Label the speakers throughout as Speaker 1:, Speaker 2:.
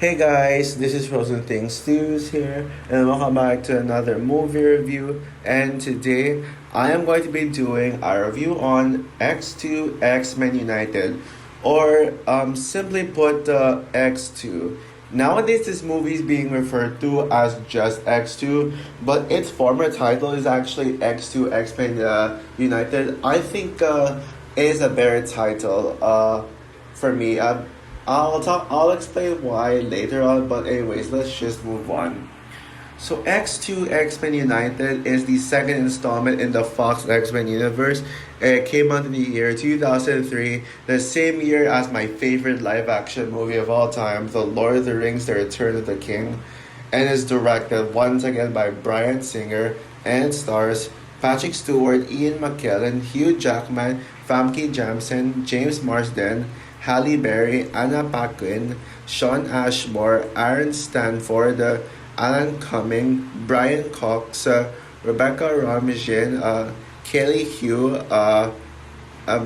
Speaker 1: Hey guys, this is Frozen Things Stews here, and welcome back to another movie review. And today I am going to be doing a review on X2 X Men United, or simply put, X2. Nowadays, this movie is being referred to as just X2, but its former title is actually X2 X Men United. I think it is a better title for me. I'll explain why later on, but anyways, let's just move on. So X2 X-Men United is the second installment in the Fox X-Men universe. It came out in the year 2003, the same year as my favorite live-action movie of all time, The Lord of the Rings: The Return of the King, and is directed once again by Bryan Singer, and it stars Patrick Stewart, Ian McKellen, Hugh Jackman, Famke Janssen, James Marsden, Halle Berry, Anna Paquin, Sean Ashmore, Aaron Stanford, Alan Cumming, Brian Cox, Rebecca Romijn, Kelly Hu,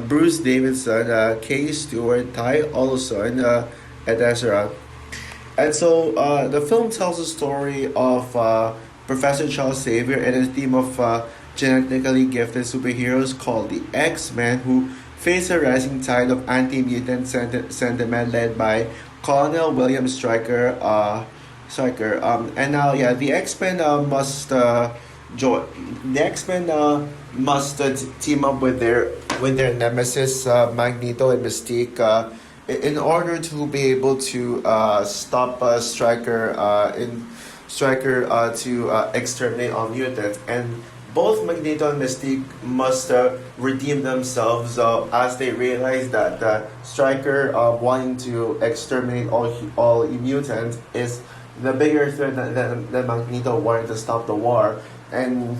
Speaker 1: Bruce Davidson, Kay Stewart, Ty Olson, etc. And so the film tells the story of Professor Charles Xavier and a team of genetically gifted superheroes called the X-Men who face a rising tide of anti-mutant sentiment led by Colonel William Stryker. And now, yeah, the X-Men join. The X-Men team up with their nemesis Magneto and Mystique in order to be able to stop Stryker to exterminate all mutants. And both Magneto and Mystique must redeem themselves as they realize that Stryker wanting to exterminate all mutants is the bigger threat than Magneto wanting to stop the war. And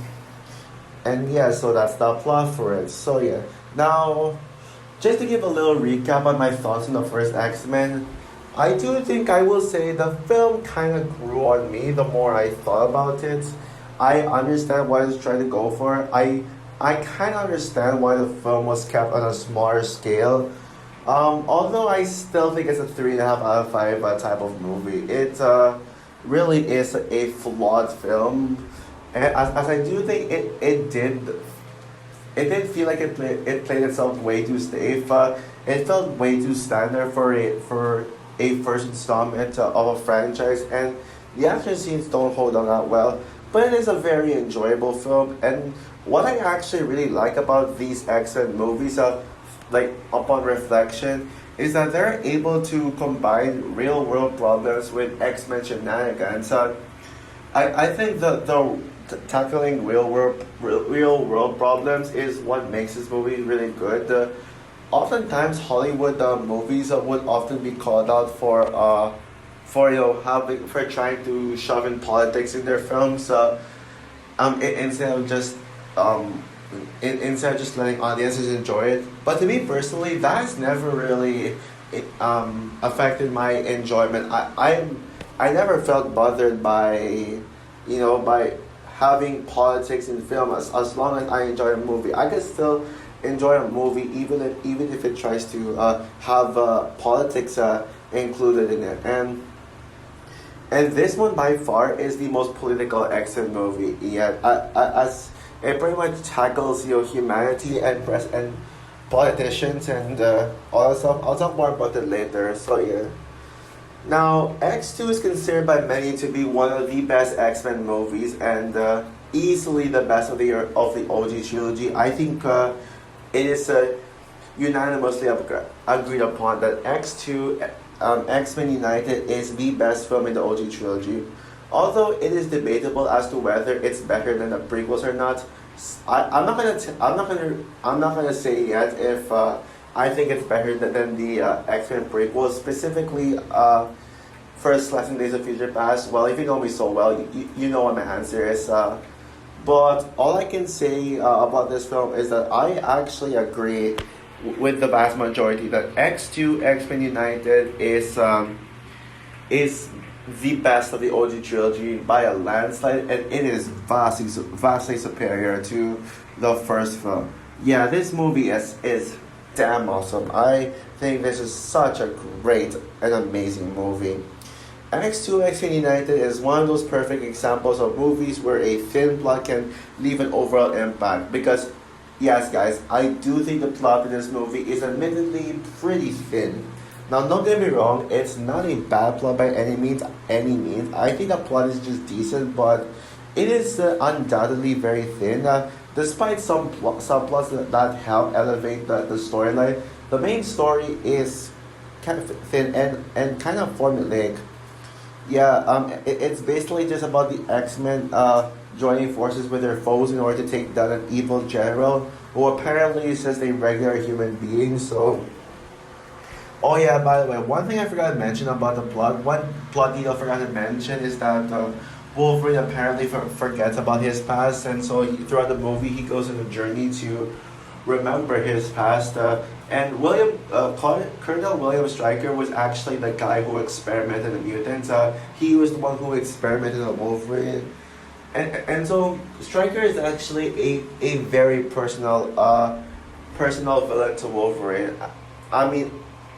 Speaker 1: yeah, so that's the plot for it. So yeah, now just to give a little recap on my thoughts on the first X-Men, I do think I will say the film kind of grew on me the more I thought about it. I understand what it's trying to go for. I kind of understand why the film was kept on a smaller scale. Although I still think it's a 3.5 out of 5 type of movie. It really is a flawed film. And as I do think it did feel like it played itself way too safe. It felt way too standard for a first installment of a franchise, and the action scenes don't hold on that well. But it is a very enjoyable film, and what I actually really like about these X-Men movies, like upon reflection, is that they're able to combine real world problems with X-Men shenanigans. I think tackling real world problems is what makes this movie really good. Oftentimes Hollywood movies would often be called out for trying to shove in politics in their films, instead of just instead of just letting audiences enjoy it. But to me personally, that has never really affected my enjoyment. I never felt bothered by by having politics in film, as long as I enjoy a movie. I can still enjoy a movie even if it tries to have politics included in it. And this one by far is the most political X-Men movie yet, as it pretty much tackles humanity and press and politicians and all that stuff. I'll talk more about it later. So yeah. Now, X2 is considered by many to be one of the best X-Men movies, and easily the best of the OG trilogy. I think it is unanimously agreed upon that X2 X-Men United is the best film in the OG trilogy. Although it is debatable as to whether it's better than the prequels or not, I'm not gonna say yet if I think it's better than the X-Men prequels, specifically First Lasting Days of Future Past. Well, if you know me so well, you know what my answer is. But all I can say about this film is that I actually agree with the vast majority that X2 X-Men United is the best of the OG trilogy by a landslide, and it is vastly superior to the first film. Yeah, this movie is damn awesome. I think this is such a great and amazing movie. X2 X United is one of those perfect examples of movies where a thin plot can leave an overall impact. Because, yes, guys, I do think the plot in this movie is admittedly pretty thin. Now, don't get me wrong, it's not a bad plot by any means. Any means, I think the plot is just decent, but it is undoubtedly very thin. Despite some subplots that help elevate the storyline, the main story is kind of thin and kind of formulaic. Yeah, it's basically just about the X-Men joining forces with their foes in order to take down an evil general who apparently is just a regular human being. So, oh yeah, by the way, one thing I forgot to mention about the plot, one plot detail I forgot to mention is that Wolverine apparently forgets about his past, and so throughout the movie he goes on a journey to remember his past. And Colonel William Stryker was actually the guy who experimented on mutants. He was the one who experimented on Wolverine. And so Stryker is actually a very personal villain to Wolverine. I mean,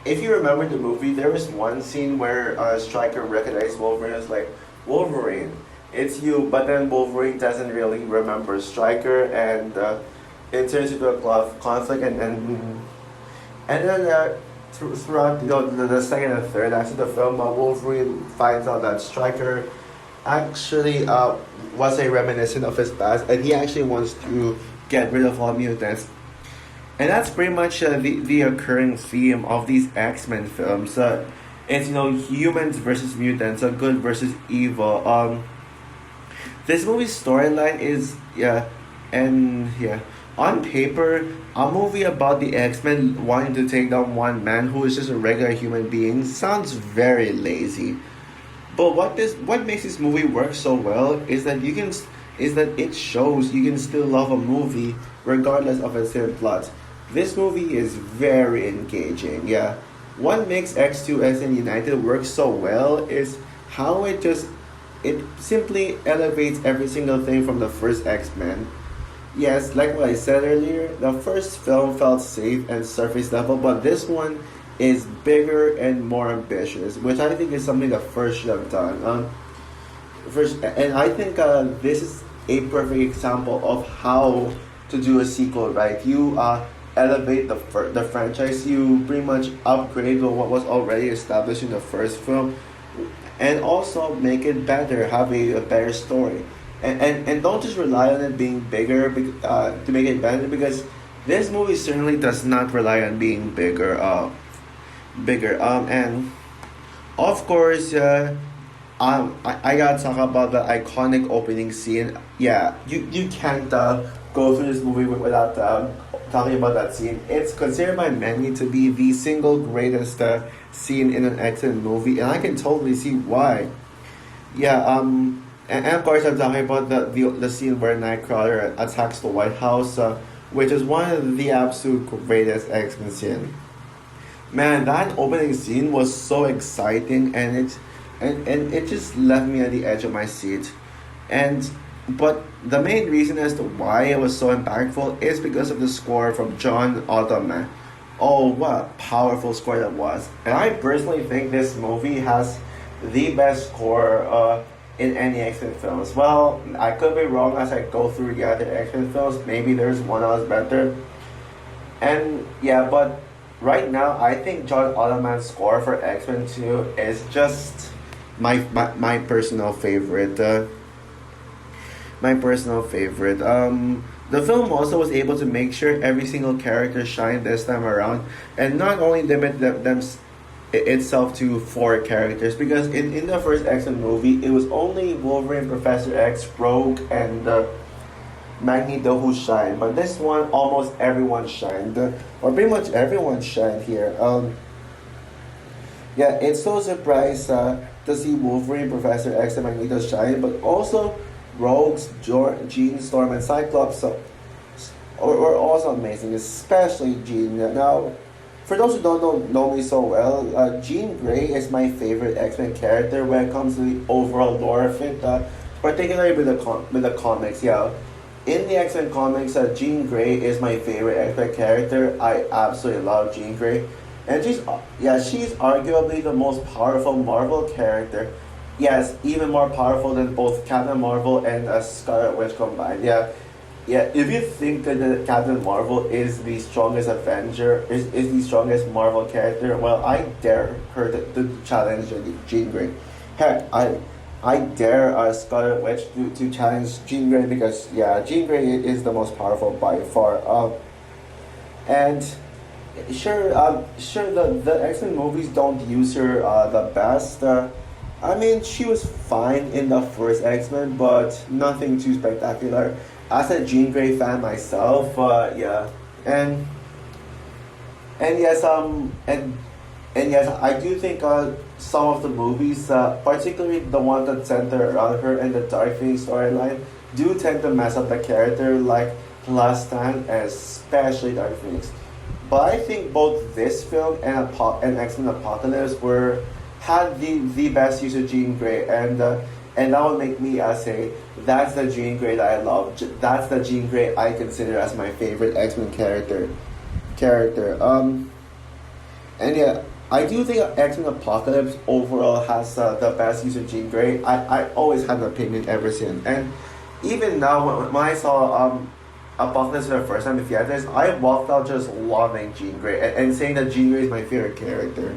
Speaker 1: if you remember the movie, there was one scene where Stryker recognized Wolverine as like, Wolverine, it's you, but then Wolverine doesn't really remember Stryker, and it turns into a conflict, and then throughout the second and third acts of the film, Wolverine finds out that Stryker actually was a reminiscent of his past, and he actually wants to get rid of all mutants. And that's pretty much the occurring theme of these X-Men films. It's humans versus mutants, good versus evil. This movie's storyline is on paper, a movie about the X-Men wanting to take down one man who is just a regular human being sounds very lazy. But what makes this movie work so well is that it shows you can still love a movie regardless of its plot. This movie is very engaging. Yeah, what makes X2 X and United work so well is how it simply elevates every single thing from the first X-Men. Yes, like what I said earlier, the first film felt safe and surface level, but this one is bigger and more ambitious, which I think is something the first should have done. And I think this is a perfect example of how to do a sequel, right? You elevate the franchise, you pretty much upgrade what was already established in the first film, and also make it better, have a better story. And don't just rely on it being bigger to make it better, because this movie certainly does not rely on being bigger. And of course, I gotta talk about the iconic opening scene. Yeah, you can't go through this movie without talking about that scene. It's considered by many to be the single greatest scene in an X-Men movie, and I can totally see why. Yeah, and of course I'm talking about the scene where Nightcrawler attacks the White House, which is one of the absolute greatest X-Men scene. Man, that opening scene was so exciting, and it just left me at the edge of my seat. But the main reason as to why it was so impactful is because of the score from John Ottman. Oh, what a powerful score that was. And I personally think this movie has the best score in any X-Men films. Well, I could be wrong as I go through the other X-Men films. Maybe there's one that was better. And yeah, but right now, I think John Ottman's score for X-Men 2 is just my personal favorite. My personal favorite. The film also was able to make sure every single character shined this time around, and not only limit them itself to 4 characters, because in the first X-Men movie, it was only Wolverine, Professor X, Rogue, and Magneto who shined. But this one, almost everyone shined, or pretty much everyone shined here. Yeah, it's so surprised to see Wolverine, Professor X, and Magneto shine, but also Rogues, Jean, Storm, and Cyclops were also amazing, especially Jean. Now, for those who don't know me so well, Jean Grey is my favorite X-Men character when it comes to the overall lore of it, particularly with the comics. Yeah, in the X-Men comics, Jean Grey is my favorite X-Men character. I absolutely love Jean Grey. And she's arguably the most powerful Marvel character. Yes, even more powerful than both Captain Marvel and Scarlet Witch combined. Yeah, yeah. If you think that Captain Marvel is the strongest Avenger, is the strongest Marvel character, well, I dare her to challenge Jean Grey. Heck, I dare Scarlet Witch to challenge Jean Grey because yeah, Jean Grey is the most powerful by far. And sure, the X Men movies don't use her the best. I mean, she was fine in the first X Men, but nothing too spectacular. As a Jean Grey fan myself, yeah, and and yes, and yes, I do think some of the movies, particularly the one that center around her and the Dark Phoenix storyline, do tend to mess up the character, like last time, especially Dark Phoenix. But I think both this film and X Men Apocalypse were had the best use of Jean Grey, and that would make me say that's the Jean Grey that I love. That's the Jean Grey I consider as my favorite X Men character. And yeah, I do think X Men Apocalypse overall has the best use of Jean Grey. I always had an opinion ever since, and even now when I saw Apocalypse for the first time in theaters, I walked out just loving Jean Grey and saying that Jean Grey is my favorite character.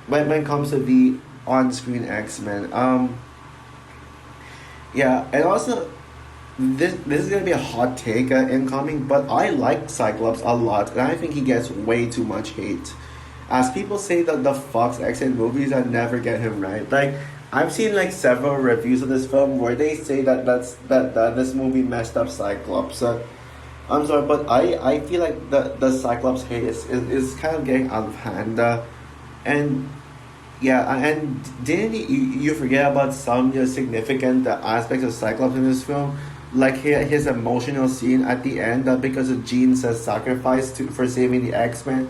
Speaker 1: When it comes to the on-screen X-Men, yeah, and also this is gonna be a hot take incoming, but I like Cyclops a lot, and I think he gets way too much hate. As people say that the Fox X-Men movies that never get him right, like I've seen like several reviews of this film where they say that this movie messed up Cyclops. I'm sorry, but I feel like the Cyclops hate is kind of getting out of hand. And yeah, and didn't you forget about some significant aspects of Cyclops in this film? Like his emotional scene at the end because of Jean's sacrifice for saving the X-Men.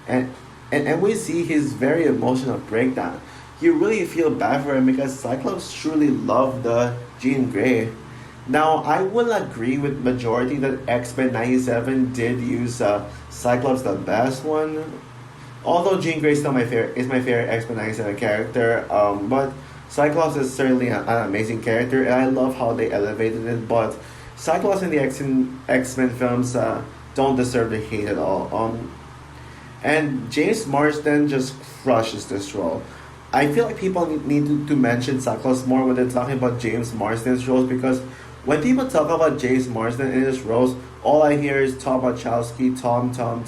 Speaker 1: And, and we see his very emotional breakdown. You really feel bad for him because Cyclops truly loved Jean Grey. Now, I will agree with majority that X-Men 97 did use Cyclops the best one. Although Jean Grey is my favorite X-Men 97 character, but Cyclops is certainly an amazing character, and I love how they elevated it. But Cyclops in the X-Men films don't deserve the hate at all. And James Marsden just crushes this role. I feel like people need to mention Cyclops more when they're talking about James Marsden's roles because when people talk about James Marsden in his roles, all I hear is Tom Wachowski, Tom, from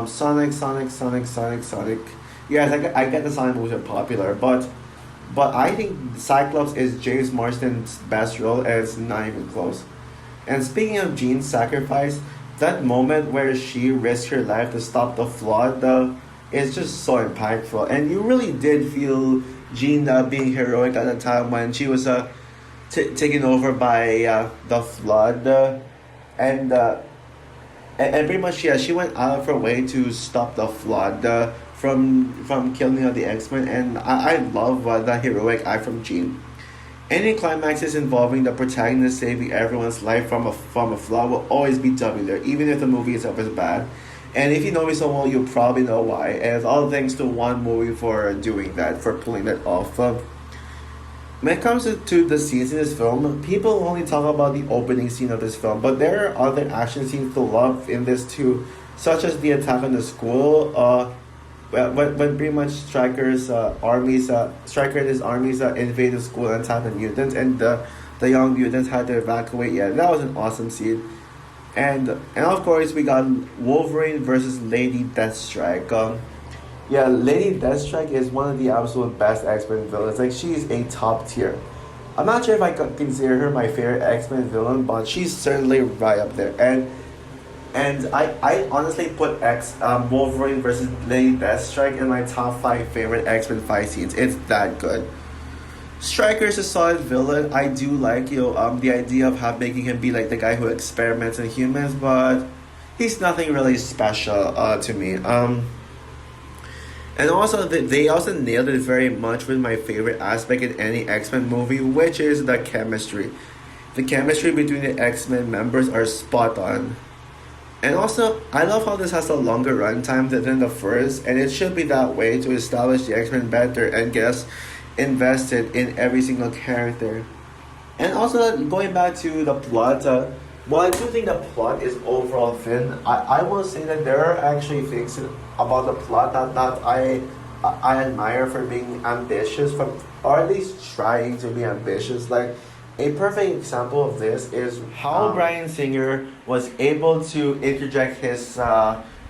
Speaker 1: Sonic. Yes, I get the Sonic movies are popular, but I think Cyclops is James Marsden's best role, and it's not even close. And speaking of Jean's sacrifice, that moment where she risked her life to stop the flood, is just so impactful. And you really did feel Jean being heroic at the time when she was taken over by the flood, and and pretty much yeah, she went out of her way to stop the flood from killing the X-Men, and I love the heroic act from Jean. Any climaxes involving the protagonist saving everyone's life from a flood will always be W there, even if the movie itself is bad. And if you know me so well, you probably know why. And it's all thanks to one movie for doing that, for pulling that off. When it comes to the scenes in this film, people only talk about the opening scene of this film, but there are other action scenes to love in this too, such as the attack on the school. When pretty much Stryker and his armies invade the school and attack the mutants, and the young mutants had to evacuate. Yeah, that was an awesome scene. And of course we got Wolverine versus Lady Deathstrike. Yeah, Lady Deathstrike is one of the absolute best X-Men villains. Like, she's a top tier. I'm not sure if I could consider her my favorite X-Men villain, but she's certainly right up there. And I honestly put Wolverine versus Lady Deathstrike in my top 5 favorite X-Men fight scenes. It's that good. Stryker's a solid villain. I do like the idea of making him be like the guy who experiments in humans, but he's nothing really special to me. And also, they also nailed it very much with my favorite aspect in any X-Men movie, which is the chemistry. The chemistry between the X-Men members are spot on. And also, I love how this has a longer runtime than the first, and it should be that way to establish the X Men better and get us invested in every single character. And also, going back to the plot, well, I do think the plot is overall thin. I will say that there are actually things about the plot that I admire for being ambitious, from or at least trying to be ambitious. Like a perfect example of this is how Bryan Singer was able to interject his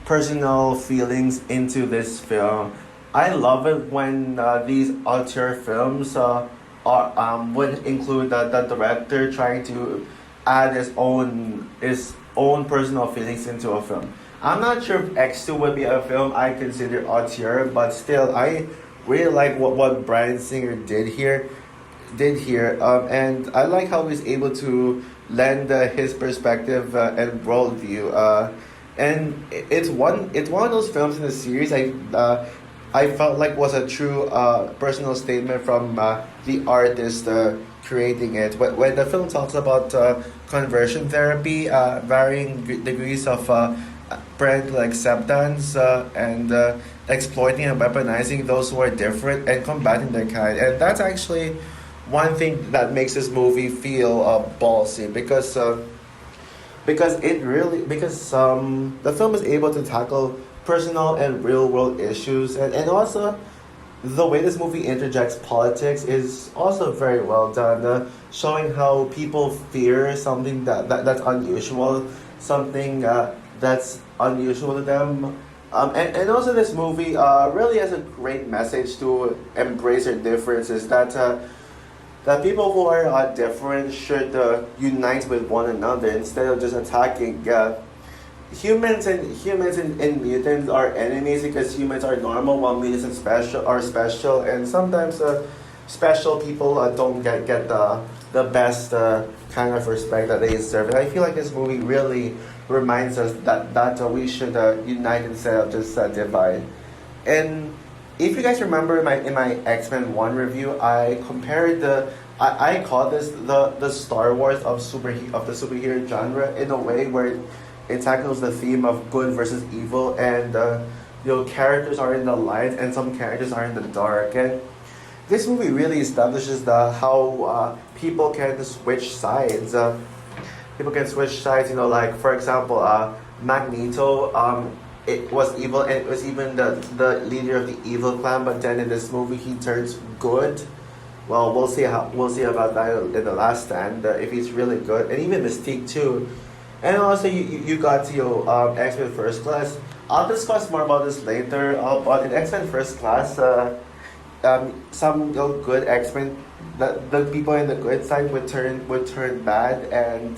Speaker 1: personal feelings into this film. I love it when these auteur films would include the director trying to add his own personal feelings into a film. I'm not sure if X2 would be a film I consider auteur, but still, I really like what Bryan Singer did here, and I like how he's able to lend his perspective and worldview. And it's one of those films in the series I felt like was a true personal statement from the artist creating it. When the film talks about conversion therapy, varying degrees of parental acceptance, and exploiting and weaponizing those who are different and combating their kind, and that's actually one thing that makes this movie feel ballsy because the film is able to tackle personal and real world issues, and also the way this movie interjects politics is also very well done, showing how people fear something that's unusual, something that's unusual to them. And also this movie really has a great message to embrace their differences, that people who are different should unite with one another instead of just attacking. Humans and mutants are enemies because humans are normal while mutants are special, and sometimes special people don't get the best kind of respect that they deserve. And I feel like this movie really reminds us that we should unite instead of just divide. And if you guys remember in my X-Men 1 review, I compared I call this the Star Wars of the superhero genre, in a way where it tackles the theme of good versus evil, and characters are in the light and some characters are in the dark. And this movie really establishes how people can switch sides. People can switch sides. Like for example, Magneto. It was evil, and it was even the leader of the evil clan. But then in this movie, he turns good. Well, we'll see about that in the Last Stand, if he's really good, and even Mystique too. And also, you got your X-Men First Class. I'll discuss more about this later. But in X-Men First Class, some good X-Men, the people in the good side would turn bad, and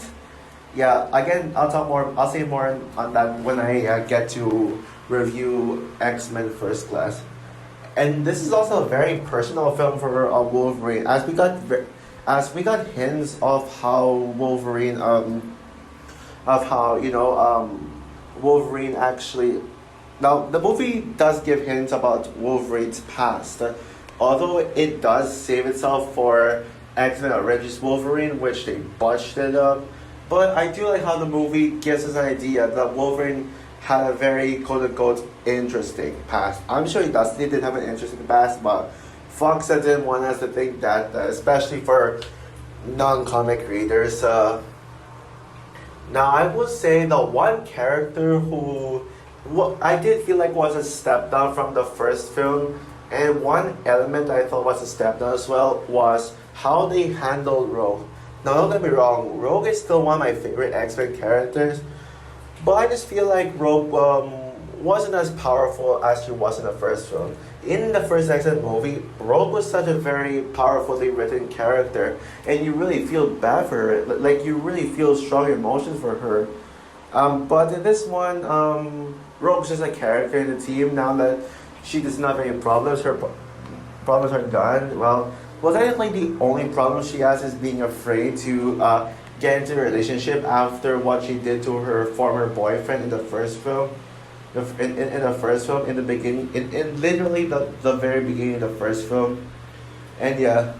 Speaker 1: yeah, again, I'll say more on that when I get to review X-Men First Class. And this is also a very personal film for Wolverine, as we got hints of how Wolverine Wolverine actually. Now the movie does give hints about Wolverine's past, although it does save itself for X-Men Origins Wolverine, which they botched it up. But I do like how the movie gives us an idea that Wolverine had a very quote-unquote interesting past. I'm sure he did have an interesting past, but Fox didn't want us to think that, especially for non-comic readers. Now, I will say the one character who I did feel like was a step down from the first film, and one element I thought was a step down as well, was how they handled Rogue. Now, don't get me wrong, Rogue is still one of my favorite X-Men characters, but I just feel like Rogue wasn't as powerful as she was in the first film. In the first X-Men movie, Rogue was such a very powerfully written character, and you really feel bad for her. Like, you really feel strong emotions for her. But in this one, Rogue's just a character in the team. Now that she doesn't have any problems, her problems are gone. Well, technically the only problem she has is being afraid to get into a relationship after what she did to her former boyfriend in the first film. In the first film, in the beginning, in literally the very beginning of the first film. And yeah.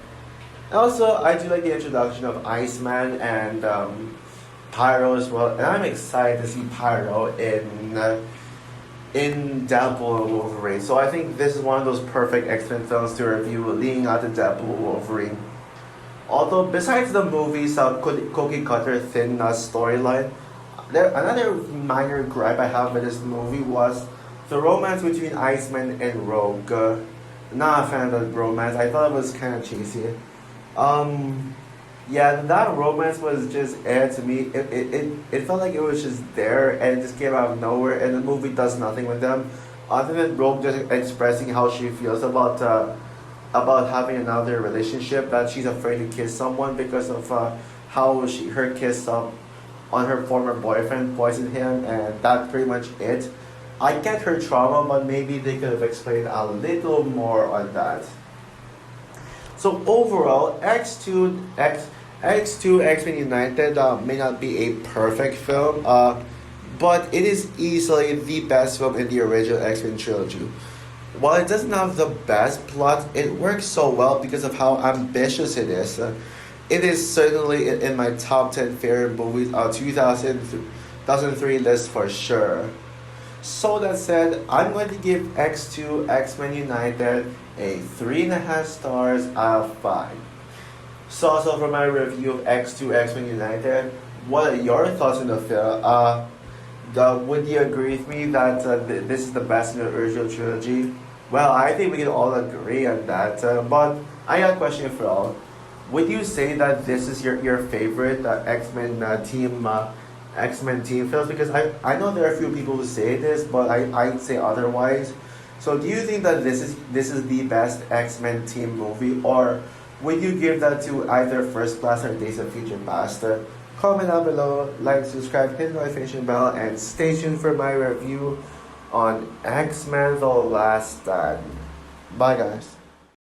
Speaker 1: Also, I do like the introduction of Iceman Pyro as well, and I'm excited to see Pyro in Deadpool and Wolverine. So I think this is one of those perfect X-Men films to review leading out to Deadpool and Wolverine. Although besides the movie's cookie cutter thin storyline, another minor gripe I have with this movie was the romance between Iceman and Rogue. Not a fan of the romance. I thought it was kind of cheesy. Yeah, that romance was just aired to me. It felt like it was just there and it just came out of nowhere, and the movie does nothing with them, other than Rogue just expressing how she feels about having another relationship, that she's afraid to kiss someone because of how her kiss on her former boyfriend poisoned him, and that's pretty much it. I get her trauma, but maybe they could have explained a little more on that. So overall, X2 X-Men United may not be a perfect film, but it is easily the best film in the original X-Men trilogy. While it doesn't have the best plot, it works so well because of how ambitious it is. It is certainly in my top 10 favorite movies of 2003 list for sure. So that said, I'm going to give X2 X-Men United a 3.5 stars out of 5. So for my review of X2 X-Men United, what are your thoughts on the film? Would you agree with me that this is the best in the original trilogy? Well, I think we can all agree on that. But I got a question for all. Would you say that this is your favorite X-Men team films? Because I know there are a few people who say this, but I'd say otherwise. So do you think that this is the best X-Men team movie, or would you give that to either First Class or Days of Future Past? Comment down below, like, subscribe, hit the notification bell, and stay tuned for my review on X-Men The Last Stand. Bye guys.